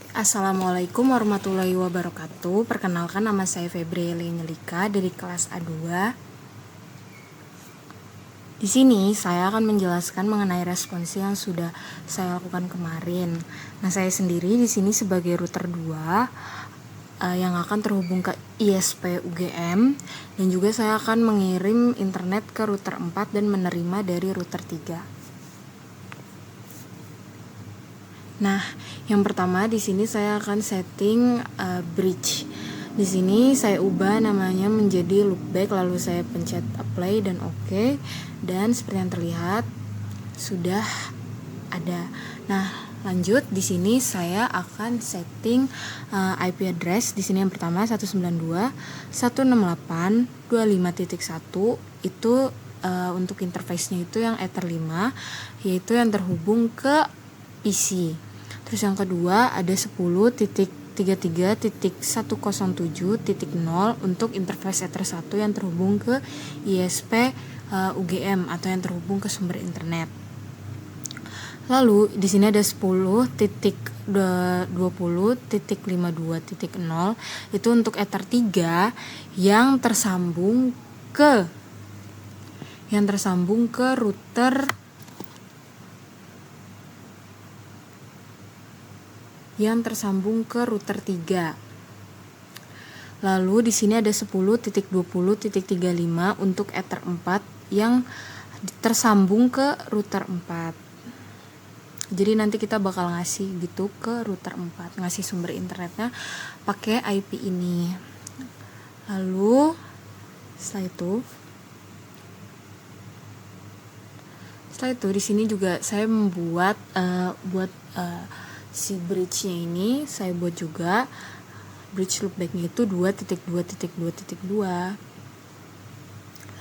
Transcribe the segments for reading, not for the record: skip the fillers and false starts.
Assalamualaikum warahmatullahi wabarakatuh. Perkenalkan, nama saya Febri Nyelika dari kelas A2. Di sini saya akan menjelaskan mengenai responsi yang sudah saya lakukan kemarin. Nah, saya sendiri di sini sebagai router 2 yang akan terhubung ke ISP UGM, dan juga saya akan mengirim internet ke router 4 dan menerima dari router 3. Nah, yang pertama di sini saya akan setting bridge. Di sini saya ubah namanya menjadi loopback, lalu saya pencet apply dan oke. Dan seperti yang terlihat sudah ada. Nah, lanjut di sini saya akan setting IP address. Di sini yang pertama 192.168.25.1 itu untuk interface-nya itu yang Ether 5, yaitu yang terhubung ke PC. Terus yang kedua ada 10.33.107.0 untuk interface Ether 1 yang terhubung ke ISP UGM atau yang terhubung ke sumber internet. Lalu di sini ada 10.20.52.0 itu untuk Ether 3 yang tersambung ke router yang tersambung ke router 3. Lalu di sini ada 10.20.35 untuk Ether 4 yang tersambung ke router 4. Jadi nanti kita bakal ngasih gitu ke router 4, ngasih sumber internetnya pakai IP ini. Lalu setelah itu di sini juga saya membuat si bridge-nya ini saya buat juga bridge loopback-nya itu 2.2.2.2.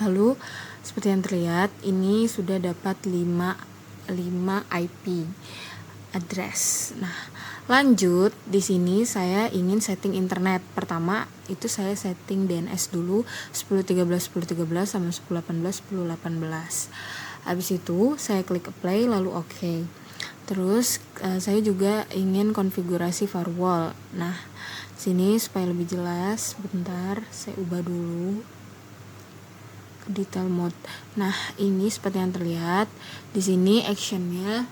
Lalu seperti yang terlihat ini sudah dapat 5 IP address. Nah, lanjut di sini saya ingin setting internet. Pertama itu saya setting DNS dulu 10.13.10.13 sama 10.18.10.18. Habis itu saya klik apply lalu oke. Terus saya juga ingin konfigurasi firewall. Nah, sini supaya lebih jelas, bentar saya ubah dulu ke detail mode. Nah, ini seperti yang terlihat di sini actionnya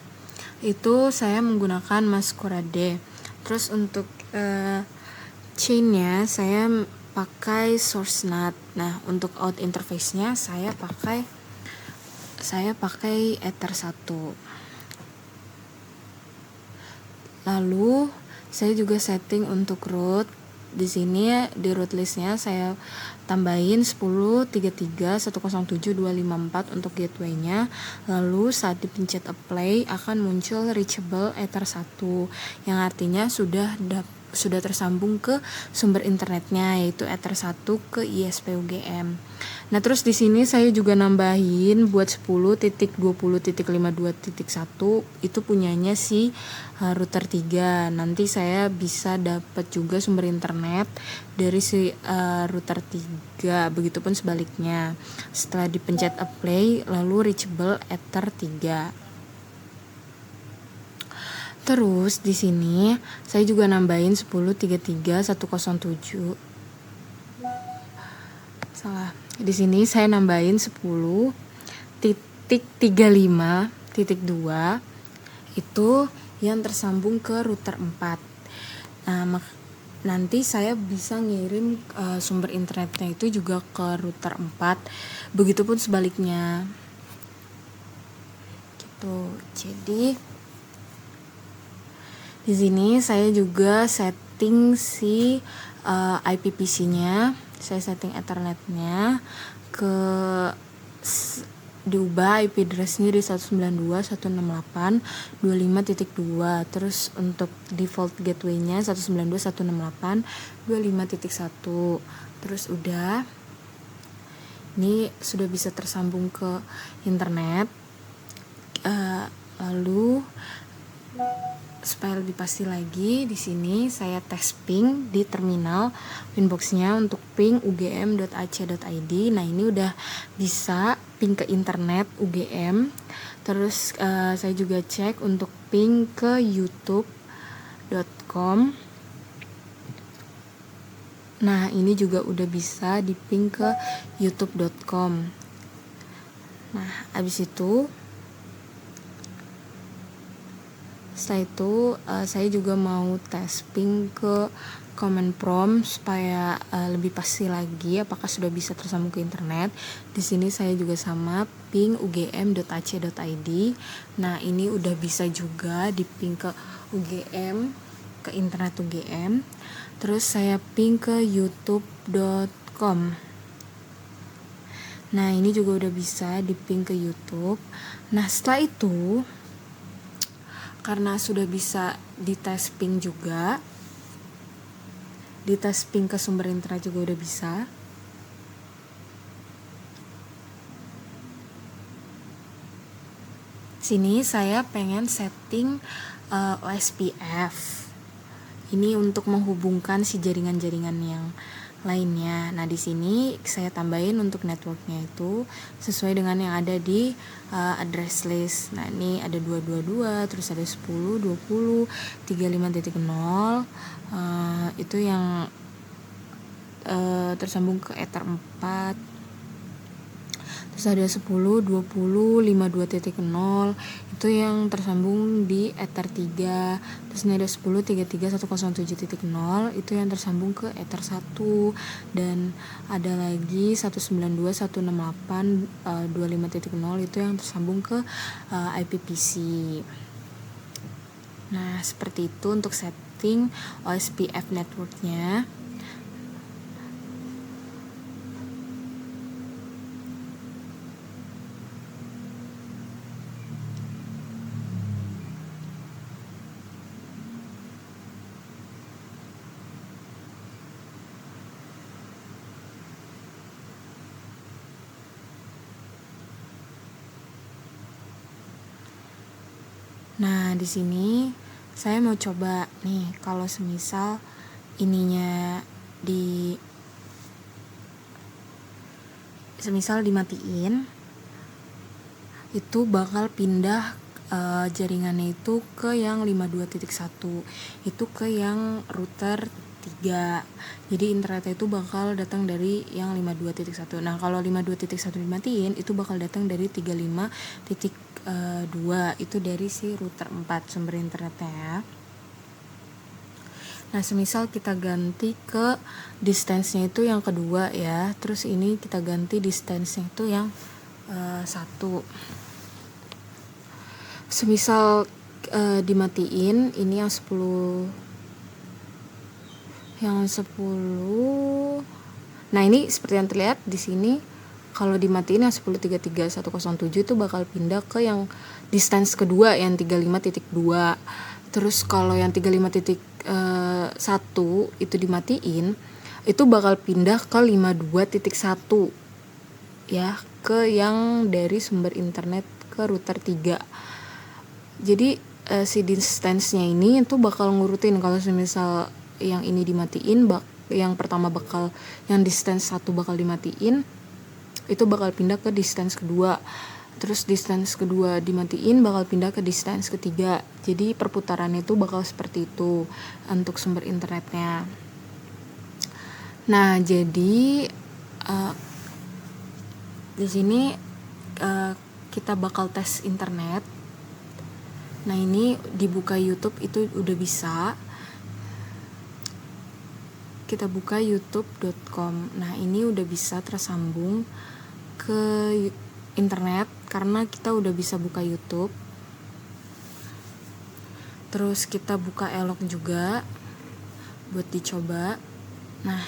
itu saya menggunakan Masquerade. Terus untuk chainnya saya pakai source NAT. Nah, untuk out interface-nya saya pakai Ether 1. Lalu saya juga setting untuk root. Di sini di root listnya saya tambahin 10.33.107.254 untuk gateway-nya. Lalu saat dipencet apply akan muncul reachable Ether 1 yang artinya sudah tersambung ke sumber internetnya, yaitu Ether 1 ke ISP UGM. Nah, terus di sini saya juga nambahin buat 10.20.52.1 itu punyanya si router 3. Nanti saya bisa dapat juga sumber internet dari si router 3. Begitupun sebaliknya. Setelah dipencet apply lalu reachable Ether 3. Terus di sini saya juga nambahin 10.33.107. Salah. Di sini saya nambahin 10.35.2 itu yang tersambung ke router 4. Nah, nanti saya bisa ngirim sumber internetnya itu juga ke router 4. Begitupun sebaliknya. Gitu. Jadi di sini saya juga setting si IPPC-nya, saya setting Ethernet-nya diubah IP address-nya di 192.168.25.2. Terus untuk default gateway-nya 192.168.25.1. Terus udah. Ini sudah bisa tersambung ke internet. Lalu supaya lebih pasti lagi, di sini saya tes ping di terminal pinbox-nya untuk ping ugm.ac.id. Nah, ini udah bisa ping ke internet UGM. Terus saya juga cek untuk ping ke YouTube youtube.com. Nah, ini juga udah bisa di-ping ke youtube.com. Nah, abis itu setelah itu saya juga mau tes ping ke command prompt supaya lebih pasti lagi apakah sudah bisa tersambung ke internet. Di sini saya juga sama ping ugm.ac.id. Nah, ini udah bisa juga di-ping ke UGM, ke internet UGM. Terus saya ping ke youtube.com. Nah, ini juga udah bisa di-ping ke YouTube. Nah, setelah itu karena sudah bisa di-tes ping juga, di-tes ping ke sumber internet juga udah bisa. Sini saya pengen setting OSPF. Ini untuk menghubungkan si jaringan-jaringan yang lainnya. Nah, di sini saya tambahin untuk networknya itu sesuai dengan yang ada di address list. Nah, ini ada 222, terus ada 10, 20, 35.0. Itu yang tersambung ke Ether 4. Terus ada 10, 20, 52.0 itu yang tersambung di Ether 3. Terus ini ada 10, 33, 107.0 itu yang tersambung ke Ether 1. Dan ada lagi 192, 168, 25.0 itu yang tersambung ke IPPC. Nah, seperti itu untuk setting OSPF networknya. Nah, di sini saya mau coba nih kalau semisal ininya semisal dimatiin, itu bakal pindah jaringannya itu ke yang 52.1, itu ke yang router 3. Jadi internetnya itu bakal datang dari yang 52.1. Nah, kalau 52.1 dimatiin, itu bakal datang dari 35.2, itu dari si router 4 sumber internetnya ya. Nah, semisal kita ganti ke distance-nya itu yang kedua ya. Terus ini kita ganti distance-nya itu yang 1. Semisal dimatiin, ini yang 10. Nah, ini seperti yang terlihat di sini. Kalau dimatiin yang 10.33.107 itu bakal pindah ke yang distance kedua yang 35.2. Terus kalau yang 35.1 itu dimatiin, itu bakal pindah ke 52.1 ya, ke yang dari sumber internet ke router 3. Jadi si distance-nya ini itu bakal ngurutin. Kalau misal yang ini dimatiin, yang pertama bakal yang distance 1 bakal dimatiin, itu bakal pindah ke distance kedua. Terus distance kedua dimatiin bakal pindah ke distance ketiga. Jadi perputarannya itu bakal seperti itu untuk sumber internetnya. Nah, jadi di sini kita bakal tes internet. Nah, ini dibuka YouTube itu udah bisa. Kita buka youtube.com. Nah, ini udah bisa tersambung ke internet karena kita udah bisa buka YouTube. Terus kita buka elok juga buat dicoba. Nah,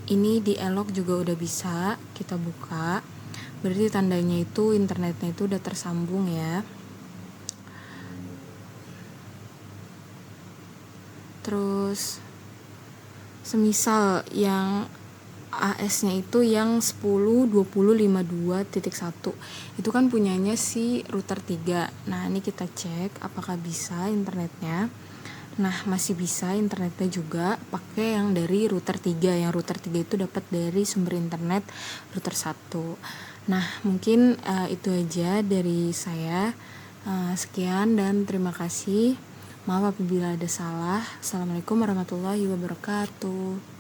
ini di elok juga udah bisa kita buka. Berarti tandanya itu internetnya itu udah tersambung ya. Terus semisal yang AS-nya itu yang 10.20.52.1 itu kan punyanya si router 3. Nah, ini kita cek apakah bisa internetnya. Nah, masih bisa internetnya juga pakai yang dari router 3. Yang router 3 itu dapat dari sumber internet router 1. Nah, mungkin itu aja dari saya. Sekian dan terima kasih. Maaf apabila ada salah. Assalamualaikum warahmatullahi wabarakatuh.